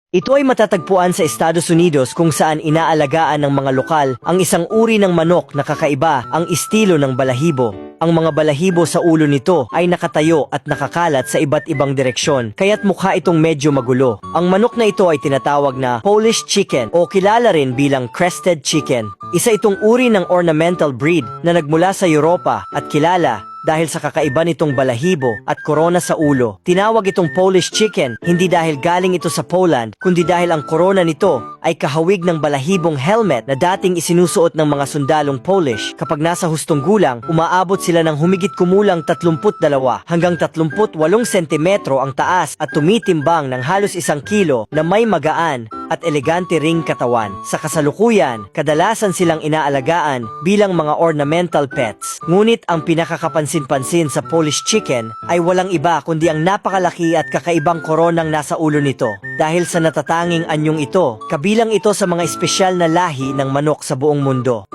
Ito ay matatagpuan sa Estados Unidos kung saan inaalagaan ng mga lokal ang isang uri ng manok na kakaiba ang estilo ng balahibo. Ang mga balahibo sa ulo nito ay nakatayo at nakakalat sa iba't ibang direksyon, kaya't mukha itong medyo magulo. Ang manok na ito ay tinatawag na Polish chicken o kilala rin bilang crested chicken. Isa itong uri ng ornamental breed na nagmula sa Europa at kilala dahil sa kakaiba nitong balahibo at korona sa ulo. Tinawag itong Polish chicken hindi dahil galing ito sa Poland, kundi dahil ang korona nito ay kahawig ng balahibong helmet na dating isinusuot ng mga sundalong Polish. Kapag nasa hustong gulang, umaabot sila ng humigit kumulang 32 hanggang 38 sentimetro ang taas at tumitimbang ng halos 1 kilo na may magaan at elegante ring katawan. Sa kasalukuyan, kadalasan silang inaalagaan bilang mga ornamental pets. Ngunit ang pinakakapansin-pansin sa Polish chicken ay walang iba kundi ang napakalaki at kakaibang koronang nasa ulo nito. Dahil sa natatanging anyong ito, kabilang ito sa mga espesyal na lahi ng manok sa buong mundo.